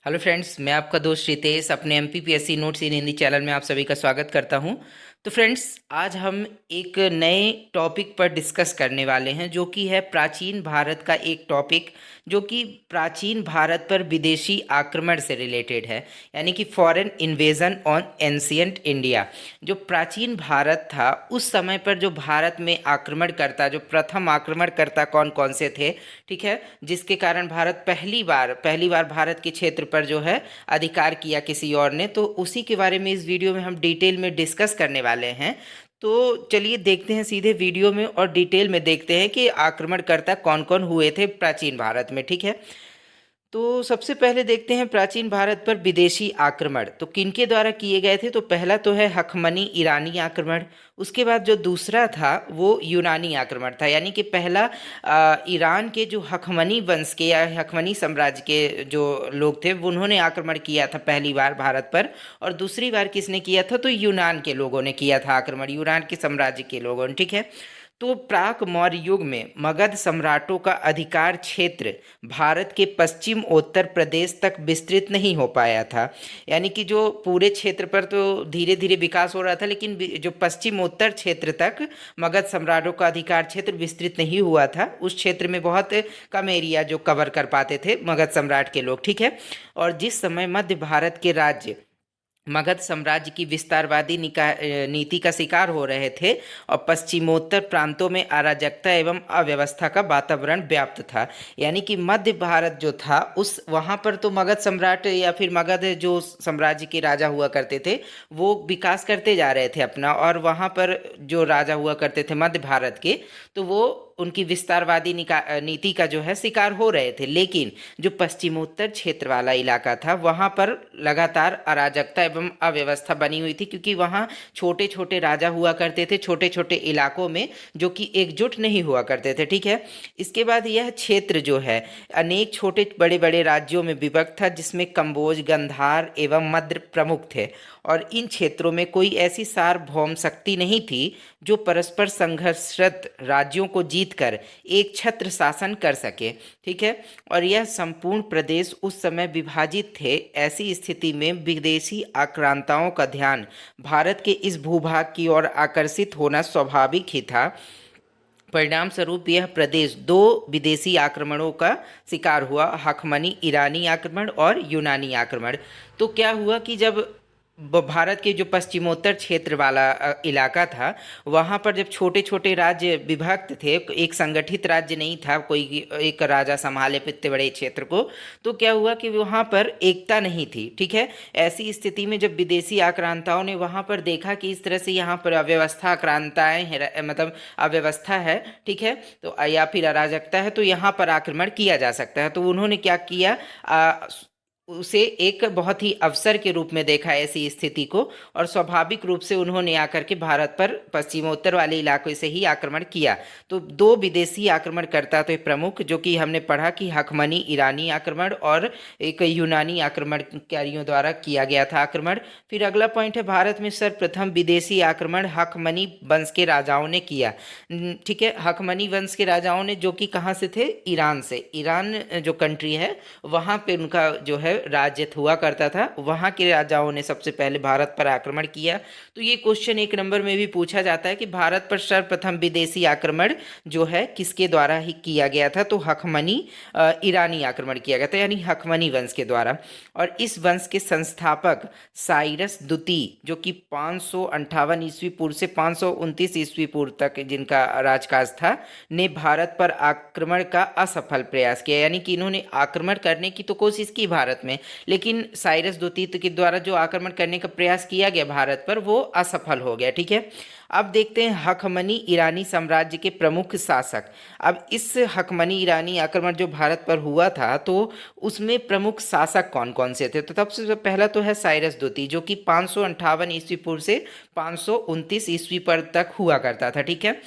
Hello friends, मैं आपका दोस्त रितेश अपने एमपीपीएससी नोट्स इन हिंदी चैनल में आप सभी का स्वागत करता हूं। तो फ्रेंड्स, आज हम एक नए टॉपिक पर डिस्कस करने वाले हैं जो कि है प्राचीन भारत का एक टॉपिक जो कि प्राचीन भारत पर विदेशी आक्रमण से रिलेटेड है, यानी कि foreign invasion on ancient India. जो प्राचीन भारत था उस समय पर जो भारत में आक्रमणकर्ता, जो प्रथम आक्रमणकर्ता कौन कौन से थे, ठीक है, जिसके कारण भारत पहली बार भारत के क्षेत्र पर जो है अधिकार किया किसी और ने, तो उसी के बारे में इस वीडियो में हम डिटेल में डिस्कस करने वाले हैं। तो चलिए देखते हैं सीधे वीडियो में और डिटेल में देखते हैं कि आक्रमणकर्ता कौन कौन हुए थे प्राचीन भारत में। ठीक है, तो सबसे पहले देखते हैं प्राचीन भारत पर विदेशी आक्रमण तो किनके द्वारा किए गए थे। तो पहला तो है हखमनी ईरानी आक्रमण। उसके बाद जो दूसरा था वो यूनानी आक्रमण था, यानी कि पहला ईरान के जो हखमनी वंश के या हखमनी साम्राज्य के जो लोग थे उन्होंने आक्रमण किया था पहली बार भारत पर। और दूसरी बार किसने किया था, तो यूनान के लोगों ने किया था आक्रमण, यूनान के साम्राज्य के लोगों ने। ठीक है, तो प्राक मौर्य युग में मगध सम्राटों का अधिकार क्षेत्र भारत के पश्चिम उत्तर प्रदेश तक विस्तृत नहीं हो पाया था। यानी कि जो पूरे क्षेत्र पर तो धीरे धीरे विकास हो रहा था, लेकिन जो पश्चिम उत्तर क्षेत्र तक मगध सम्राटों का अधिकार क्षेत्र विस्तृत नहीं हुआ था। उस क्षेत्र में बहुत कम एरिया जो कवर कर पाते थे मगध सम्राट के लोग। ठीक है, और जिस समय मध्य भारत के राज्य मगध साम्राज्य की विस्तारवादी नीति का शिकार हो रहे थे और पश्चिमोत्तर प्रांतों में अराजकता एवं अव्यवस्था का वातावरण व्याप्त था। यानी कि मध्य भारत जो था उस वहाँ पर तो मगध सम्राट या फिर मगध जो साम्राज्य के राजा हुआ करते थे वो विकास करते जा रहे थे अपना, और वहाँ पर जो राजा हुआ करते थे मध्य भारत के, तो वो उनकी विस्तारवादी नीति का जो है शिकार हो रहे थे। लेकिन जो पश्चिमोत्तर क्षेत्र वाला इलाका था वहाँ पर लगातार अराजकता एवं अव्यवस्था बनी हुई थी, क्योंकि वहाँ छोटे छोटे राजा हुआ करते थे छोटे छोटे इलाकों में, जो कि एकजुट नहीं हुआ करते थे। ठीक है, इसके बाद यह क्षेत्र जो है अनेक छोटे बड़े बड़े राज्यों में विभक्त था, जिसमें कंबोज, गंधार एवं मद्र प्रमुख थे। और इन क्षेत्रों में कोई ऐसी सार्वभौम शक्ति नहीं थी जो परस्पर संघर्षरत राज्यों को जीतकर एक छत्र शासन कर सके। ठीक है, और यह संपूर्ण प्रदेश उस समय विभाजित थे। ऐसी स्थिति में विदेशी आक्रांताओं का ध्यान भारत के इस भूभाग की ओर आकर्षित होना स्वाभाविक ही था। परिणाम स्वरूप यह प्रदेश दो विदेशी आक्रमणों का शिकार हुआ, हखमनी ईरानी आक्रमण और यूनानी आक्रमण। तो क्या हुआ कि जब भारत के जो पश्चिमोत्तर क्षेत्र वाला इलाका था वहाँ पर जब छोटे छोटे राज्य विभक्त थे, एक संगठित राज्य नहीं था, कोई एक राजा संभाले इतने बड़े क्षेत्र को, तो क्या हुआ कि वहाँ पर एकता नहीं थी। ठीक है, ऐसी स्थिति में जब विदेशी आक्रांताओं ने वहाँ पर देखा कि इस तरह से यहाँ पर अव्यवस्था आक्रांताएं हैं, मतलब अव्यवस्था है, ठीक है, तो या फिर अराजकता है, तो यहाँ पर आक्रमण किया जा सकता है। तो उन्होंने क्या किया, उसे एक बहुत ही अवसर के रूप में देखा ऐसी स्थिति को, और स्वाभाविक रूप से उन्होंने आकर के भारत पर पश्चिमोत्तर वाले इलाकों से ही आक्रमण किया। तो दो विदेशी आक्रमणकर्ता तो प्रमुख, जो कि हमने पढ़ा कि हखमनी ईरानी आक्रमण और एक यूनानी आक्रमणकारियों द्वारा किया गया था आक्रमण। फिर अगला पॉइंट है, भारत में सर्वप्रथम विदेशी आक्रमण हखमनी वंश के राजाओं ने किया। ठीक है, हखमनी वंश के राजाओं ने, जो कि कहाँ से थे, ईरान से। ईरान जो कंट्री है वहाँ पे उनका जो है राज्य हुआ करता था, वहाँ के राजाओं ने सबसे पहले भारत पर आक्रमण किया। तो ये क्वेश्चन एक नंबर में भी पूछा जाता है कि भारत पर सर्वप्रथम विदेशी आक्रमण जो है किसके द्वारा ही किया गया था, तो हखमनी ईरानी आक्रमण किया गया था, यानी हखमनी वंश के द्वारा। और इस वंश के संस्थापक साइरस द्वितीय, जो कि 558 ईस्वी पूर्व से 529 ईस्वी पूर्व तक जिनका राजकाज था, ने भारत पर आक्रमण का असफल प्रयास किया। यानी कि इन्होंने आक्रमण करने की तो कोशिश की भारत में, लेकिन साइरस द्वितीय के द्वारा जो आक्रमण करने का प्रयास किया गया भारत पर वो असफल हो गया। ठीक है, अब देखते हैं हखमनी ईरानी साम्राज्य के प्रमुख शासक। अब इस हखमनी ईरानी आक्रमण जो भारत पर हुआ था तो उसमें प्रमुख शासक कौन कौन से थे। तो सबसे पहला तो है साइरस द्वितीय, जो कि 558 ईस्वी पूर्व से 529 ईस्वी पर तक हुआ करता था। ठीक है,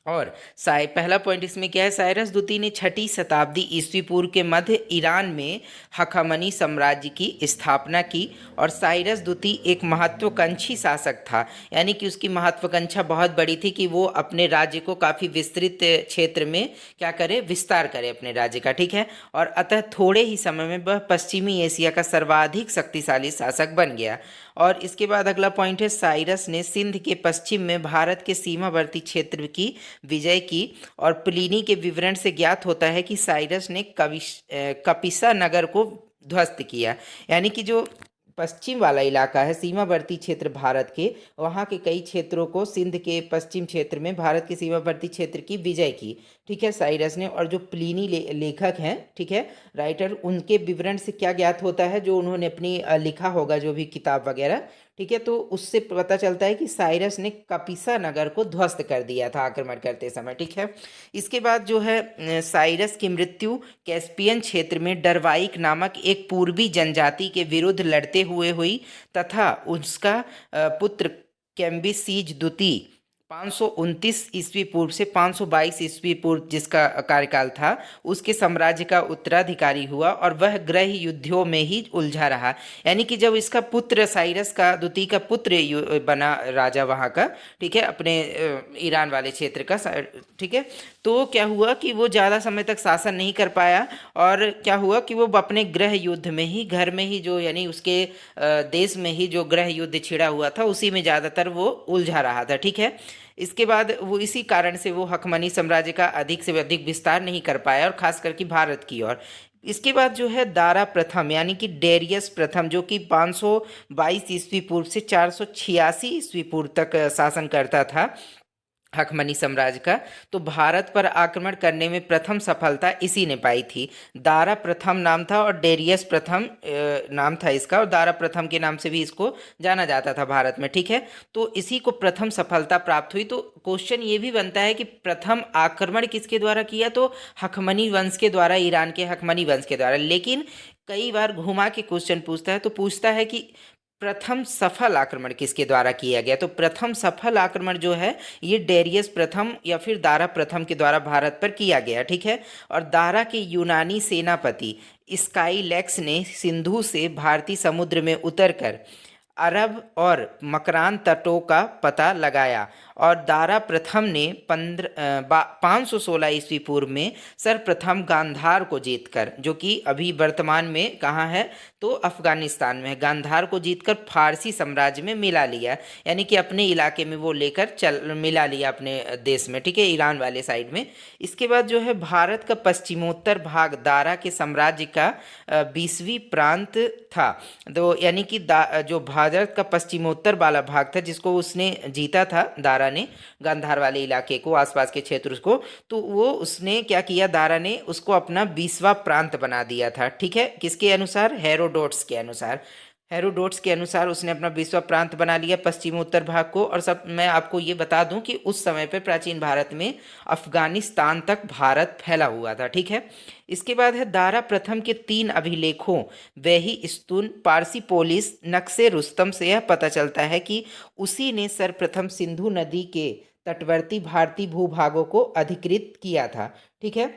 और पहला पॉइंट इसमें क्या है, साइरस द्वितीय ने 6ठी शताब्दी ईस्वी पूर्व के मध्य ईरान में हखामनी साम्राज्य की स्थापना की। और साइरस द्वितीय एक महत्वाकांक्षी शासक था, यानी कि उसकी महत्वाकांक्षा बहुत बड़ी थी कि वो अपने राज्य को काफ़ी विस्तृत क्षेत्र में क्या करे, विस्तार करे अपने राज्य का, ठीक है। और अतः थोड़े ही समय में वह पश्चिमी एशिया का सर्वाधिक शक्तिशाली शासक बन गया। और इसके बाद अगला पॉइंट है, साइरस ने सिंध के पश्चिम में भारत के सीमावर्ती क्षेत्र की विजय की। और प्लिनी के विवरण से ज्ञात होता है कि साइरस ने कपिसा नगर को ध्वस्त किया, यानी कि जो पश्चिम वाला इलाका है, सीमावर्ती क्षेत्र भारत के, वहाँ के कई क्षेत्रों को, सिंध के पश्चिम क्षेत्र में भारत के सीमावर्ती क्षेत्र की विजय की, ठीक है, साइरस ने। और जो प्लिनी लेखक हैं, ठीक है, राइटर, उनके विवरण से क्या ज्ञात होता है, जो उन्होंने अपनी लिखा होगा जो भी किताब वगैरह, ठीक है, तो उससे पता चलता है कि साइरस ने कपिसा नगर को ध्वस्त कर दिया था आक्रमण करते समय, ठीक है। इसके बाद जो है साइरस की मृत्यु कैस्पियन क्षेत्र में डरवाइक नामक एक पूर्वी जनजाति के विरुद्ध लड़ते हुए हुई, तथा उसका पुत्र कैम्बिसीज द्वितीय 529 ईस्वी पूर्व से 522 ईस्वी पूर्व जिसका कार्यकाल था, उसके साम्राज्य का उत्तराधिकारी हुआ। और वह गृह युद्धों में ही उलझा रहा, यानी कि जब इसका पुत्र साइरस का द्वितीय का पुत्र बना राजा वहाँ का, ठीक है, अपने ईरान वाले क्षेत्र का, ठीक है, तो क्या हुआ कि वो ज़्यादा समय तक शासन नहीं कर पाया। और क्या हुआ कि वो अपने गृह युद्ध में ही, घर में ही, जो यानी उसके देश में ही जो गृह युद्ध छिड़ा हुआ था, उसी में ज़्यादातर वो उलझा रहा था, ठीक है। इसके बाद वो इसी कारण से वो हकमनी साम्राज्य का अधिक से अधिक विस्तार नहीं कर पाया, और खास करके भारत की ओर। इसके बाद जो है दारा प्रथम, यानी कि डेरियस प्रथम, जो कि 522 ईस्वी पूर्व से 486 ईस्वी पूर्व तक शासन करता था हकमनी साम्राज्य का, तो भारत पर आक्रमण करने में प्रथम सफलता इसी ने पाई थी। दारा प्रथम नाम था और डेरियस प्रथम नाम था इसका, और दारा प्रथम के नाम से भी इसको जाना जाता था भारत में, ठीक है। तो इसी को प्रथम सफलता प्राप्त हुई। तो क्वेश्चन ये भी बनता है कि प्रथम आक्रमण किसके द्वारा किया, तो हकमनी वंश के द्वारा, ईरान के हकमनी वंश के द्वारा। लेकिन कई बार घुमा के क्वेश्चन पूछता है, तो पूछता है कि प्रथम सफल आक्रमण किसके द्वारा किया गया। तो प्रथम सफल आक्रमण जो है ये डेरियस प्रथम या फिर दारा प्रथम के द्वारा भारत पर किया गया, ठीक है। और दारा के यूनानी सेनापति स्काईलैक्स ने सिंधु से भारतीय समुद्र में उतरकर अरब और मकरान तटों का पता लगाया। और दारा प्रथम ने 516 ईस्वी पूर्व में सर्वप्रथम गांधार को जीतकर, जो कि अभी वर्तमान में कहाँ है, तो अफगानिस्तान में, गांधार को जीतकर फारसी साम्राज्य में मिला लिया, यानी कि अपने इलाके में वो लेकर मिला लिया अपने देश में, ठीक है, ईरान वाले साइड में। इसके बाद जो है भारत का पश्चिमोत्तर भाग दारा के साम्राज्य का 20वीं प्रांत था। तो यानी कि जो भारत का पश्चिमोत्तर वाला भाग था जिसको उसने जीता था दारा ने, गांधार वाले इलाके को, आसपास के क्षेत्र को, तो वो उसने क्या किया, दारा ने उसको अपना 20वां प्रांत बना दिया था, ठीक है। किसके अनुसार, हेरोडोट्स के अनुसार, हेरोडोट्स के अनुसार उसने अपना 20वां प्रांत बना लिया पश्चिम उत्तर भाग को। और सब मैं आपको ये बता दूं कि उस समय पे प्राचीन भारत में अफगानिस्तान तक भारत फैला हुआ था, ठीक है। इसके बाद है दारा प्रथम के 3 अभिलेखों वही स्तून पारसी पोलिस नक्शे रुस्तम से यह पता चलता है कि उसी ने सर्वप्रथम सिंधु नदी के तटवर्ती भारतीय भूभागों को अधिकृत किया था, ठीक है।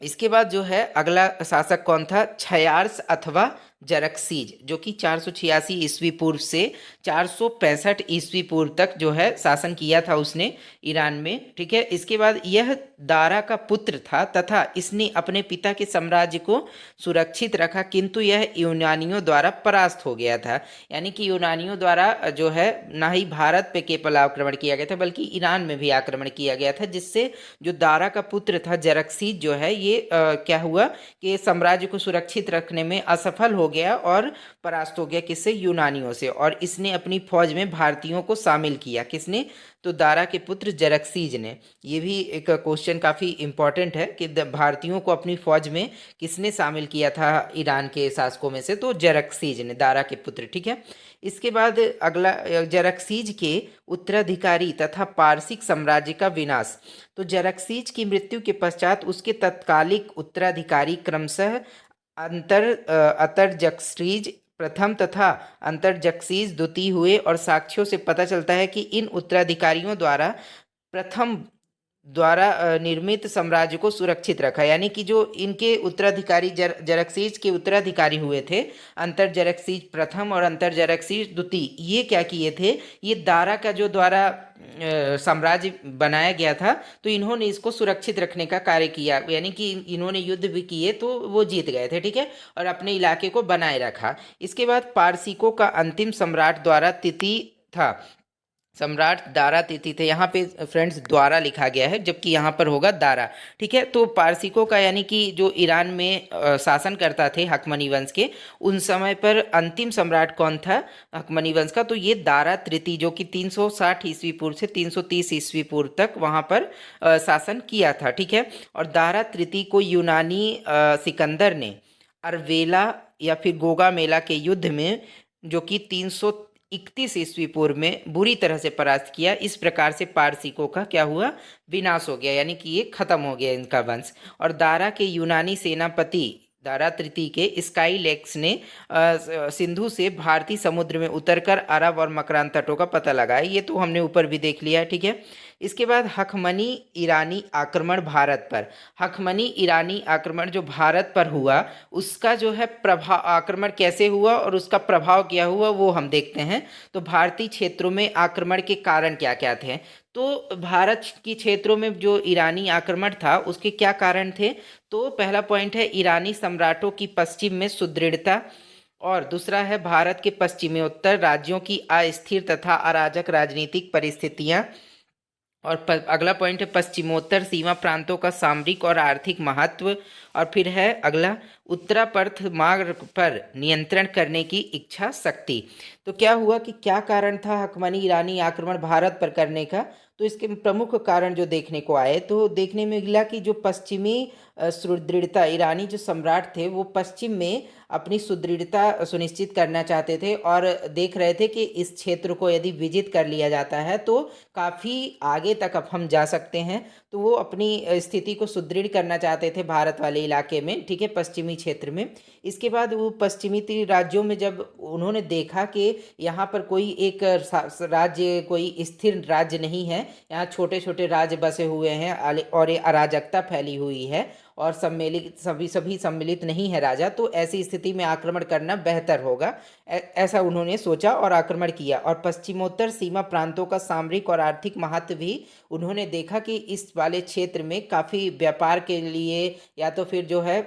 इसके बाद जो है अगला शासक कौन था, छयार्स अथवा जरक्सीज, जो कि 486 ईस्वी पूर्व से 465 ईस्वी पूर्व तक जो है शासन किया था उसने ईरान में, ठीक है। इसके बाद यह दारा का पुत्र था तथा इसने अपने पिता के साम्राज्य को सुरक्षित रखा, किंतु यह यूनानियों द्वारा परास्त हो गया था। यानी कि यूनानियों द्वारा जो है ना ही भारत पे केवल आक्रमण किया गया था बल्कि ईरान में भी आक्रमण किया गया था, जिससे जो दारा का पुत्र था जरक्सीज जो है ये क्या हुआ कि साम्राज्य को सुरक्षित रखने में असफल हो गया और परास्त हो गया, किससे, यूनानियों से। और इसने अपनी फौज में भारतीयों को शामिल किया, किसने, तो दारा के पुत्र जरक्सीज ने। ये भी एक क्वेश्चन काफ़ी इंपॉर्टेंट है कि भारतीयों को अपनी फौज में किसने शामिल किया था ईरान के शासकों में से, तो जरक्सीज ने, दारा के पुत्र, ठीक है। इसके बाद अगला जरक्सीज के उत्तराधिकारी तथा पारसिक साम्राज्य का विनाश। तो जरक्सीज की मृत्यु के पश्चात उसके तत्कालिक उत्तराधिकारी क्रमशः अतर्जक्सीज प्रथम तथा अंतर्जक्सीज द्वितीय हुए। और साक्ष्यों से पता चलता है कि इन उत्तराधिकारियों द्वारा प्रथम द्वारा निर्मित साम्राज्य को सुरक्षित रखा, यानी कि जो इनके उत्तराधिकारी जरक्सीज के उत्तराधिकारी हुए थे, अंतर जरक्सीज प्रथम और अंतर जरक्सीज द्वितीय, ये क्या किए थे, ये दारा का जो द्वारा साम्राज्य बनाया गया था, तो इन्होंने इसको सुरक्षित रखने का कार्य किया, यानी कि इन्होंने युद्ध भी किए तो वो जीत गए थे, ठीक है, और अपने इलाके को बनाए रखा। इसके बाद पारसिकों का अंतिम सम्राट द्वारा तिथि था, सम्राट दारा तिथि थे। यहाँ पे फ्रेंड्स द्वारा लिखा गया है, जबकि यहाँ पर होगा दारा, ठीक है। तो पारसिकों का, यानी कि जो ईरान में शासन करता थे हकमनी वंश के, उन समय पर अंतिम सम्राट कौन था हकमनी वंश का, तो ये दारा तृतीय, जो कि 360 ईस्वी पूर्व से 330 ईस्वी पूर्व तक वहाँ पर शासन किया था, ठीक है। और दारा तृतीय को यूनानी सिकंदर ने अरवेला या फिर गोगा मेला के युद्ध में, जो कि 331 ईस्वी पूर्व में बुरी तरह से परास्त किया। इस प्रकार से पारसिकों का क्या हुआ, विनाश हो गया, यानी कि ये खत्म हो गया इनका वंश। और दारा के यूनानी सेनापति दारा तृतीय के स्काईलेक्स ने सिंधु से भारतीय समुद्र में उतरकर अरब और मकरान तटों का पता लगाया। ये तो हमने ऊपर भी देख लिया, ठीक है। इसके बाद हकमनी ईरानी आक्रमण भारत पर, हकमनी ईरानी आक्रमण जो भारत पर हुआ, उसका जो है प्रभाव, आक्रमण कैसे हुआ और उसका प्रभाव क्या हुआ, वो हम देखते हैं। तो भारतीय क्षेत्रों में आक्रमण के कारण क्या क्या थे, तो भारत की क्षेत्रों में जो ईरानी आक्रमण था उसके क्या कारण थे, तो पहला पॉइंट है ईरानी सम्राटों की पश्चिम में सुदृढ़ता, और दूसरा है भारत के पश्चिमोत्तर राज्यों की अस्थिर तथा अराजक राजनीतिक परिस्थितियां, और अगला पॉइंट है पश्चिमोत्तर सीमा प्रांतों का सामरिक और आर्थिक महत्व, और फिर है अगला उत्तरापर्थ मार्ग पर नियंत्रण करने की इच्छा शक्ति। तो क्या हुआ कि क्या कारण था हकमनी ईरानी आक्रमण भारत पर करने का, तो इसके प्रमुख कारण जो देखने को आए, तो देखने में मिला कि जो पश्चिमी सुदृढ़ता, ईरानी जो सम्राट थे वो पश्चिम में अपनी सुदृढ़ता सुनिश्चित करना चाहते थे, और देख रहे थे कि इस क्षेत्र को यदि विजित कर लिया जाता है तो काफ़ी आगे तक अब हम जा सकते हैं। तो वो अपनी स्थिति को सुदृढ़ करना चाहते थे भारत वाले इलाके में, ठीक है, पश्चिमी क्षेत्र में। इसके बाद वो पश्चिमी राज्यों में जब उन्होंने देखा कि यहाँ पर कोई एक राज्य, कोई स्थिर राज्य नहीं है, यहाँ छोटे छोटे राज्य बसे हुए हैं और ये अराजकता फैली हुई है और सम्मिलित सभी सम्मिलित नहीं है राजा, तो ऐसी स्थिति में आक्रमण करना बेहतर होगा, ऐसा उन्होंने सोचा और आक्रमण किया। और पश्चिमोत्तर सीमा प्रांतों का सामरिक और आर्थिक महत्व भी उन्होंने देखा कि इस वाले क्षेत्र में काफ़ी व्यापार के लिए या तो फिर जो है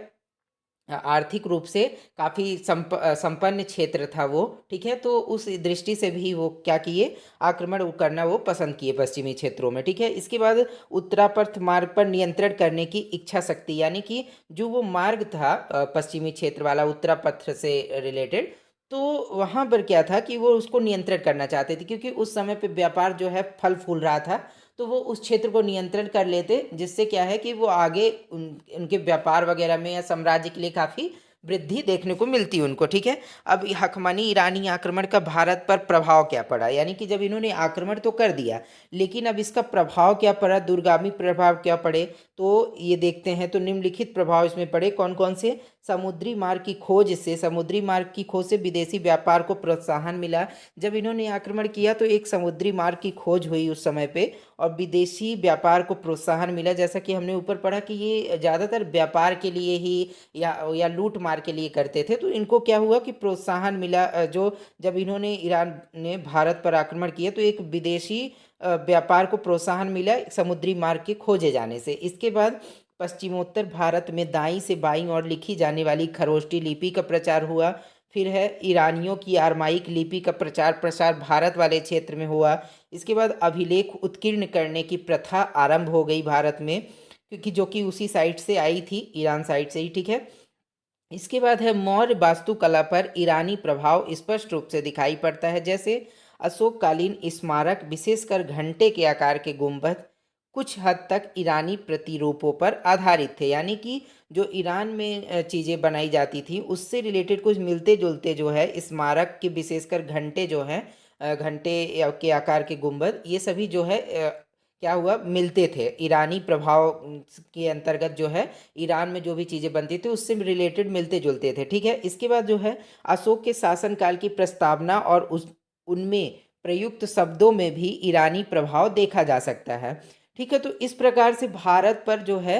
आर्थिक रूप से काफ़ी संपन्न क्षेत्र था वो, ठीक है। तो उस दृष्टि से भी वो क्या किए, आक्रमण करना वो पसंद किए पश्चिमी क्षेत्रों में, ठीक है। इसके बाद उत्तरापर्थ मार्ग पर नियंत्रण करने की इच्छा शक्ति, यानी कि जो वो मार्ग था पश्चिमी क्षेत्र वाला उत्तरापथ से रिलेटेड, तो वहाँ पर क्या था कि वो उसको नियंत्रण करना चाहते थे, क्योंकि उस समय पे व्यापार जो है फल फूल रहा था, तो वो उस क्षेत्र को नियंत्रण कर लेते, जिससे क्या है कि वो आगे उनके व्यापार वगैरह में या साम्राज्य के लिए काफ़ी वृद्धि देखने को मिलती है उनको, ठीक है। अब हकमनी ईरानी आक्रमण का भारत पर प्रभाव क्या पड़ा, यानी कि जब इन्होंने आक्रमण तो कर दिया, लेकिन अब इसका प्रभाव क्या पड़ा, दूरगामी प्रभाव क्या पड़े, तो ये देखते हैं। तो निम्नलिखित प्रभाव इसमें पड़े, कौन कौन से, समुद्री मार्ग की खोज से, समुद्री मार्ग की खोज से विदेशी व्यापार को प्रोत्साहन मिला। जब इन्होंने आक्रमण किया तो एक समुद्री मार्ग की खोज हुई उस समय पे, और विदेशी व्यापार को प्रोत्साहन मिला, जैसा कि हमने ऊपर पढ़ा कि ये ज़्यादातर व्यापार के लिए ही या लूट मार के लिए करते थे। तो इनको क्या हुआ कि प्रोत्साहन मिला, जो जब इन्होंने ईरान ने भारत पर आक्रमण किया तो एक विदेशी व्यापार को प्रोत्साहन मिला समुद्री मार्ग के खोजे जाने से। इसके बाद पश्चिमोत्तर भारत में दाईं से बाईं ओर लिखी जाने वाली खरोष्टी लिपि का प्रचार हुआ। फिर है ईरानियों की आरमाइक लिपि का प्रचार प्रसार भारत वाले क्षेत्र में हुआ। इसके बाद अभिलेख उत्कीर्ण करने की प्रथा आरंभ हो गई भारत में, क्योंकि जो कि उसी साइड से आई थी, ईरान साइड से ही, ठीक है। इसके बाद है मौर्य वास्तुकला पर ईरानी प्रभाव स्पष्ट रूप से दिखाई पड़ता है, जैसे अशोककालीन स्मारक विशेषकर घंटे के आकार के गुंबद कुछ हद तक ईरानी प्रतिरूपों पर आधारित थे, यानी कि जो ईरान में चीज़ें बनाई जाती थी उससे रिलेटेड कुछ मिलते जुलते जो है स्मारक के, विशेषकर घंटे जो हैं, के आकार के गुंबद, ये सभी जो है क्या हुआ, मिलते थे। ईरानी प्रभाव के अंतर्गत जो है ईरान में जो भी चीज़ें बनती थी उससे रिलेटेड मिलते जुलते थे, ठीक है। इसके बाद जो है अशोक के शासनकाल की प्रस्तावना और उनमें प्रयुक्त शब्दों में भी ईरानी प्रभाव देखा जा सकता है। ठीक है। तो इस प्रकार से भारत पर जो है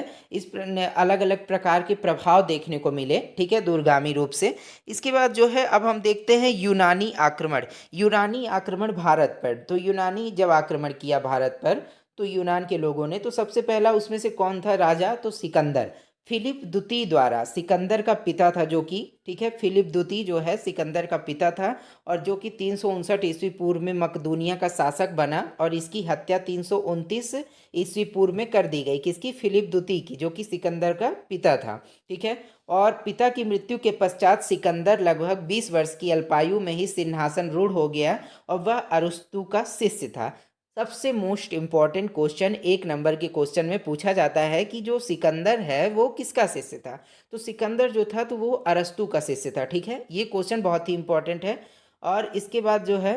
अलग अलग प्रकार के प्रभाव देखने को मिले, ठीक है, दूरगामी रूप से। इसके बाद जो है अब हम देखते हैं यूनानी आक्रमण। यूनानी आक्रमण भारत पर, तो यूनानी जब आक्रमण किया भारत पर, तो यूनान के लोगों ने, तो सबसे पहला उसमें से कौन था राजा, तो सिकंदर, फिलिप द्वितीय द्वारा, सिकंदर का पिता था जो कि, ठीक है, फिलिप द्वितीय जो है सिकंदर का पिता था, और जो कि 359 ईस्वी पूर्व में मकदूनिया का शासक बना, और इसकी हत्या 329 ईस्वी पूर्व में कर दी गई, किसकी, फिलिप द्वितीय की, जो कि सिकंदर का पिता था, ठीक है। और पिता की मृत्यु के पश्चात सिकंदर लगभग 20 वर्ष की अल्पायु में ही सिंहासन रूढ़ हो गया, और वह अरस्तु का शिष्य था। सबसे मोस्ट इम्पॉर्टेंट क्वेश्चन 1 नंबर के क्वेश्चन में पूछा जाता है कि जो सिकंदर है वो किसका शिष्य था, तो सिकंदर जो था तो वो अरस्तु का शिष्य था, ठीक है। ये क्वेश्चन बहुत ही इंपॉर्टेंट है। और इसके बाद जो है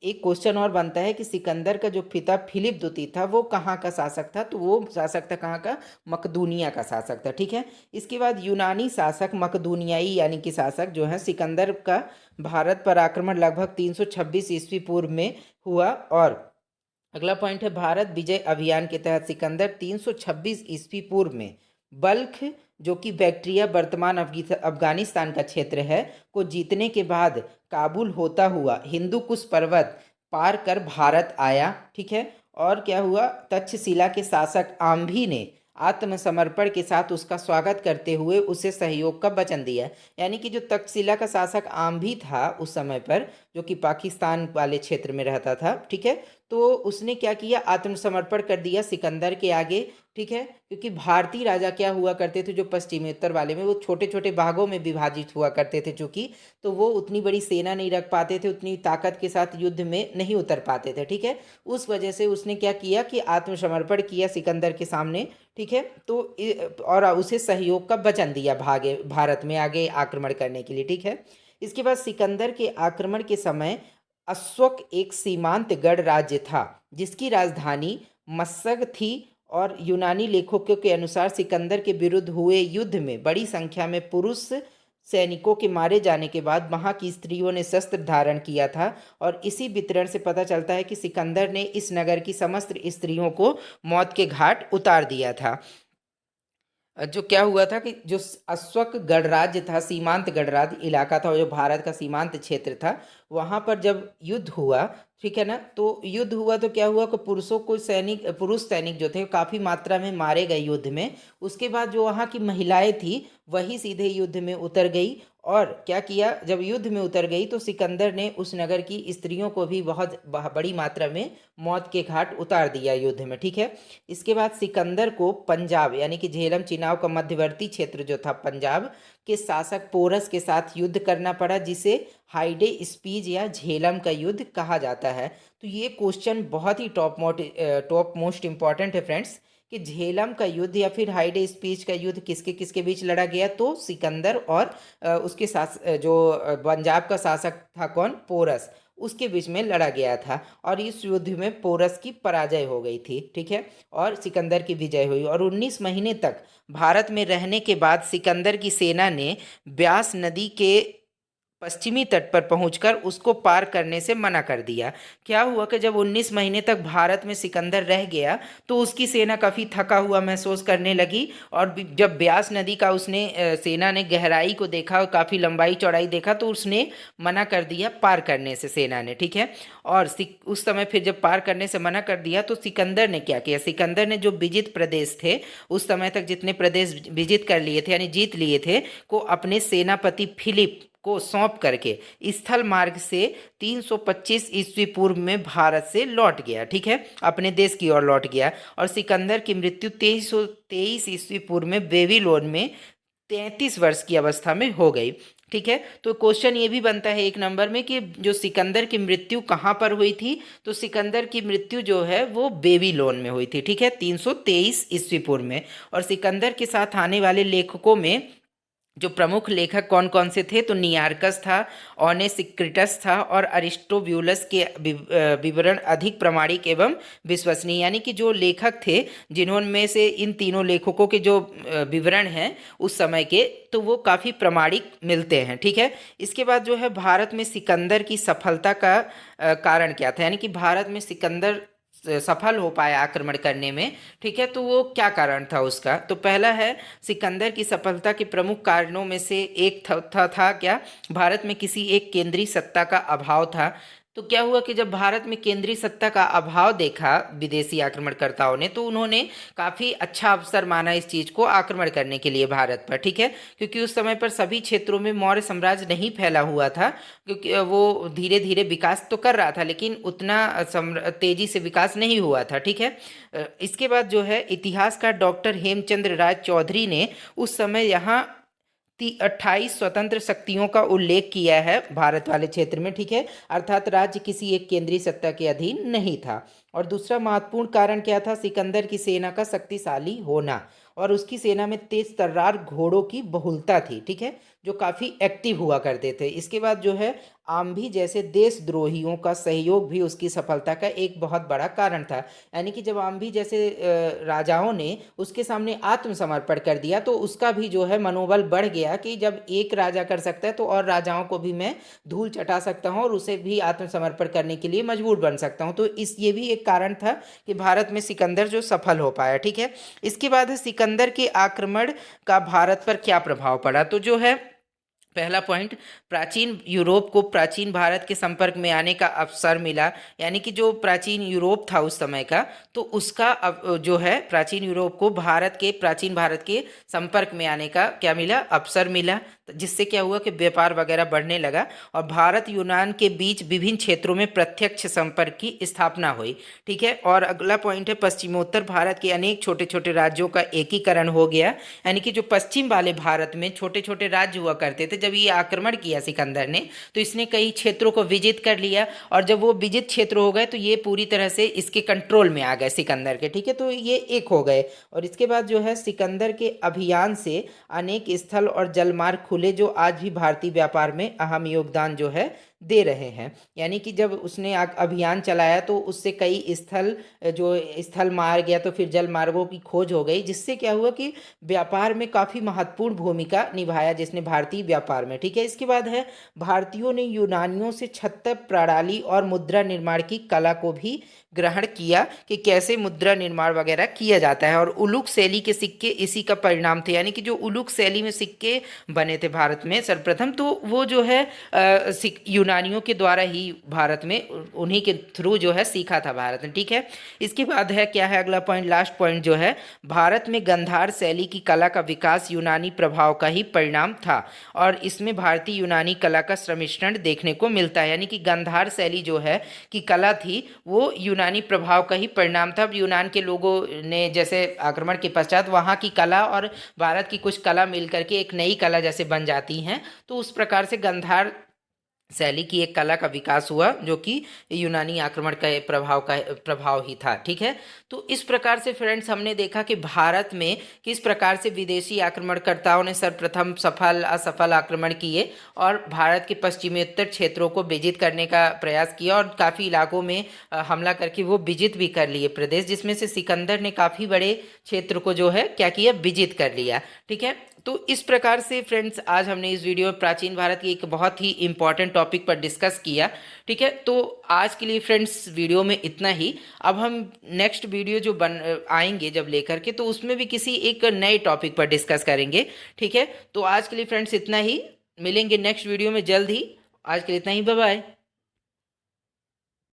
एक क्वेश्चन और बनता है कि सिकंदर का जो पिता फिलिप द्वितीय था वो कहाँ का शासक था, तो वो शासक था कहाँ का, मकदूनिया का शासक था, ठीक है। इसके बाद यूनानी शासक मकदूनियाई यानी कि शासक जो है सिकंदर का भारत पर आक्रमण लगभग 326 ईस्वी पूर्व में हुआ। और अगला पॉइंट है भारत विजय अभियान के तहत सिकंदर 326 ईस्वी पूर्व में बल्ख, जो कि बैक्ट्रिया वर्तमान अफगानिस्तान का क्षेत्र है, को जीतने के बाद काबुल होता हुआ हिंदू कुश पर्वत पार कर भारत आया, ठीक है। और क्या हुआ, तक्षशिला के शासक आम्भी ने आत्मसमर्पण के साथ उसका स्वागत करते हुए उसे सहयोग का वचन दिया। यानी कि जो तक्षशिला का शासक आम्भी था उस समय पर, जो कि पाकिस्तान वाले क्षेत्र में रहता था, ठीक है, तो उसने क्या किया, आत्मसमर्पण कर दिया सिकंदर के आगे, ठीक है। क्योंकि भारतीय राजा क्या हुआ करते थे जो पश्चिमोत्तर वाले में, वो छोटे छोटे भागों में विभाजित हुआ करते थे चूंकि, तो वो उतनी बड़ी सेना नहीं रख पाते थे, उतनी ताकत के साथ युद्ध में नहीं उतर पाते थे, ठीक है। उस वजह से उसने क्या किया कि आत्मसमर्पण किया सिकंदर के सामने, ठीक है। तो और उसे सहयोग का वचन दिया भागे भारत में आगे आक्रमण करने के लिए, ठीक है। इसके बाद सिकंदर के आक्रमण के समय अश्वक एक सीमांत गढ़ राज्य था जिसकी राजधानी मस्सग थी, और यूनानी लेखकों के अनुसार सिकंदर के विरुद्ध हुए युद्ध में बड़ी संख्या में पुरुष सैनिकों के मारे जाने के बाद वहां की स्त्रियों ने शस्त्र धारण किया था, और इसी वितरण से पता चलता है कि सिकंदर ने इस नगर की समस्त स्त्रियों को मौत के घाट उतार दिया था। जो क्या हुआ था कि जो अश्वक गणराज्य था, सीमांत गणराज्य इलाका था, और जो भारत का सीमांत क्षेत्र था, वहां पर जब युद्ध हुआ, ठीक है ना, तो युद्ध हुआ तो क्या हुआ कि पुरुष सैनिक जो थे काफ़ी मात्रा में मारे गए युद्ध में। उसके बाद जो वहाँ की महिलाएं थी वही सीधे युद्ध में उतर गई, और क्या किया, जब युद्ध में उतर गई तो सिकंदर ने उस नगर की स्त्रियों को भी बहुत बड़ी मात्रा में मौत के घाट उतार दिया युद्ध में, ठीक है। इसके बाद सिकंदर को पंजाब यानी कि झेलम चिनाव का मध्यवर्ती क्षेत्र जो था पंजाब के शासक पोरस के साथ युद्ध करना पड़ा, जिसे हाइडे स्पीज या झेलम का युद्ध कहा जाता है। तो ये क्वेश्चन बहुत ही टॉप मोस्ट इम्पॉर्टेंट है फ्रेंड्स, कि झेलम का युद्ध या फिर हाइडे स्पीच का युद्ध किसके किसके बीच लड़ा गया, तो सिकंदर और उसके साथ जो पंजाब का शासक था कौन, पोरस, उसके बीच में लड़ा गया था। और इस युद्ध में पोरस की पराजय हो गई थी, ठीक है, और सिकंदर की विजय हुई। और 19 महीने तक भारत में रहने के बाद सिकंदर की सेना ने ब्यास नदी के पश्चिमी तट पर पहुंचकर उसको पार करने से मना कर दिया। क्या हुआ कि जब 19 महीने तक भारत में सिकंदर रह गया तो उसकी सेना काफ़ी थका हुआ महसूस करने लगी, और जब ब्यास नदी का सेना ने गहराई को देखा और काफ़ी लंबाई चौड़ाई देखा तो उसने मना कर दिया पार करने से सेना ने, ठीक है। और उस समय फिर जब पार करने से मना कर दिया तो सिकंदर ने क्या किया, सिकंदर ने जो विजित प्रदेश थे उस समय तक जितने प्रदेश विजित कर लिए थे यानी जीत लिए थे, को अपने सेनापति फिलिप को सौंप करके स्थल मार्ग से 325 ईस्वी पूर्व में भारत से लौट गया, ठीक है, अपने देश की ओर लौट गया। और सिकंदर की मृत्यु 2323 ईस्वी पूर्व में बेबीलोन में 33 वर्ष की अवस्था में हो गई, ठीक है। तो क्वेश्चन ये भी बनता है 1 नंबर में कि जो सिकंदर की मृत्यु कहाँ पर हुई थी, तो सिकंदर की मृत्यु जो है वो बेबीलोन में हुई थी, ठीक है, 323 ईस्वी पूर्व में। और सिकंदर के साथ आने वाले लेखकों में जो प्रमुख लेखक कौन कौन से थे, तो नियार्कस था, ओनेसिक्रिटस था, और अरिस्टोब्यूलस के विवरण अधिक प्रामाणिक एवं विश्वसनीय, यानी कि जो लेखक थे जिन्होंने से इन तीनों लेखकों के जो विवरण हैं उस समय के, तो वो काफ़ी प्रामाणिक मिलते हैं, ठीक है। इसके बाद जो है भारत में सिकंदर की सफलता का कारण क्या था, यानी कि भारत में सिकंदर सफल हो पाया आक्रमण करने में, ठीक है, तो वो क्या कारण था उसका? तो पहला है, सिकंदर की सफलता के प्रमुख कारणों में से एक था क्या, भारत में किसी एक केंद्रीय सत्ता का अभाव था। तो क्या हुआ कि जब भारत में केंद्रीय सत्ता का अभाव देखा विदेशी आक्रमणकर्ताओं ने, तो उन्होंने काफ़ी अच्छा अवसर माना इस चीज़ को आक्रमण करने के लिए भारत पर, ठीक है, क्योंकि उस समय पर सभी क्षेत्रों में मौर्य साम्राज्य नहीं फैला हुआ था, क्योंकि वो धीरे धीरे विकास तो कर रहा था लेकिन उतना तेजी से विकास नहीं हुआ था, ठीक है। इसके बाद जो है, इतिहासकार डॉक्टर हेमचंद्र राय चौधरी ने उस समय यहाँ 28 स्वतंत्र शक्तियों का उल्लेख किया है भारत वाले क्षेत्र में, ठीक है, अर्थात राज्य किसी एक केंद्रीय सत्ता के अधीन नहीं था। और दूसरा महत्वपूर्ण कारण क्या था, सिकंदर की सेना का शक्तिशाली होना और उसकी सेना में तेज तर्रार घोड़ों की बहुलता थी, ठीक है, जो काफ़ी एक्टिव हुआ करते थे। इसके बाद जो है, आम्भी जैसे देशद्रोहियों का सहयोग भी उसकी सफलता का एक बहुत बड़ा कारण था। यानी कि जब आम्भी जैसे राजाओं ने उसके सामने आत्मसमर्पण कर दिया तो उसका भी जो है मनोबल बढ़ गया कि जब एक राजा कर सकता है तो और राजाओं को भी मैं धूल चटा सकता हूँ और उसे भी आत्मसमर्पण करने के लिए मजबूर बन सकता हूँ। तो इस ये भी एक कारण था कि भारत में सिकंदर जो सफल हो पाया, ठीक है। इसके बाद है, सिकंदर के आक्रमण का भारत पर क्या प्रभाव पड़ा? तो जो है, पहला पॉइंट, प्राचीन यूरोप को प्राचीन भारत के संपर्क में आने का अवसर मिला। यानी कि जो प्राचीन यूरोप था उस समय का, तो उसका जो है, प्राचीन यूरोप को प्राचीन भारत के संपर्क में आने का क्या मिला, अवसर मिला, जिससे क्या हुआ कि व्यापार वगैरह बढ़ने लगा और भारत यूनान के बीच विभिन्न क्षेत्रों में प्रत्यक्ष संपर्क की स्थापना हुई, ठीक है। और अगला पॉइंट है, पश्चिमोत्तर भारत के अनेक छोटे छोटे राज्यों का एकीकरण हो गया। यानी कि जो पश्चिम वाले भारत में छोटे छोटे राज्य हुआ करते थे, जब ये आक्रमण किया सिकंदर ने तो इसने कई क्षेत्रों को विजित कर लिया और जब वो विजित क्षेत्र हो गए तो ये पूरी तरह से इसके कंट्रोल में आ गए सिकंदर के, ठीक है, तो ये एक हो गए। और इसके बाद जो है, सिकंदर के अभियान से अनेक स्थल और जलमार्ग खुले जो आज भी भारतीय व्यापार में अहम योगदान जो है दे रहे हैं। यानी कि जब उसने अभियान चलाया तो उससे कई स्थल मार्ग या तो फिर जल मार्गों की खोज हो गई, जिससे क्या हुआ कि व्यापार में काफ़ी महत्वपूर्ण भूमिका निभाया जिसने भारतीय व्यापार में, ठीक है। इसके बाद है, भारतीयों ने यूनानियों से छत्तर प्रणाली और मुद्रा निर्माण की कला को भी ग्रहण किया कि कैसे मुद्रा निर्माण वगैरह किया जाता है। और उलुक शैली के सिक्के इसी का परिणाम थे। यानी कि जो उलुक शैली में सिक्के बने थे भारत में सर्वप्रथम, तो वो जो है यूनानियों के द्वारा ही भारत में उन्हीं के थ्रू जो है सीखा था भारत ने, ठीक है। इसके बाद है क्या है, अगला पॉइंट, लास्ट पॉइंट जो है, भारत में गंधार शैली की कला का विकास यूनानी प्रभाव का ही परिणाम था और इसमें भारतीय यूनानी कला का सम्मिश्रण देखने को मिलता है। यानी कि गंधार शैली जो है की कला थी वो यूनानी प्रभाव का ही परिणाम था। अब यूनान के लोगों ने जैसे आक्रमण के पश्चात वहाँ की कला और भारत की कुछ कला मिलकर के एक नई कला जैसे बन जाती हैं, तो उस प्रकार से गंधार शैली की एक कला का विकास हुआ जो कि यूनानी आक्रमण का प्रभाव ही था, ठीक है। तो इस प्रकार से फ्रेंड्स हमने देखा कि भारत में किस प्रकार से विदेशी आक्रमणकर्ताओं ने सर्वप्रथम सफल असफल आक्रमण किए और भारत के पश्चिमोत्तर क्षेत्रों को विजित करने का प्रयास किया और काफ़ी इलाकों में हमला करके वो विजित भी कर लिए प्रदेश, जिसमें से सिकंदर ने काफ़ी बड़े क्षेत्र को जो है क्या किया, विजित कर लिया, ठीक है। तो इस प्रकार से फ्रेंड्स आज हमने इस वीडियो में प्राचीन भारत की एक बहुत ही इंपॉर्टेंट टॉपिक पर डिस्कस किया, ठीक है। तो आज के लिए फ्रेंड्स वीडियो में इतना ही। अब हम नेक्स्ट वीडियो जो आएंगे जब लेकर के, तो उसमें भी किसी एक नए टॉपिक पर डिस्कस करेंगे, ठीक है। तो आज के लिए फ्रेंड्स इतना ही, मिलेंगे नेक्स्ट वीडियो में जल्द ही। आज के लिए इतना ही, बाय बाय।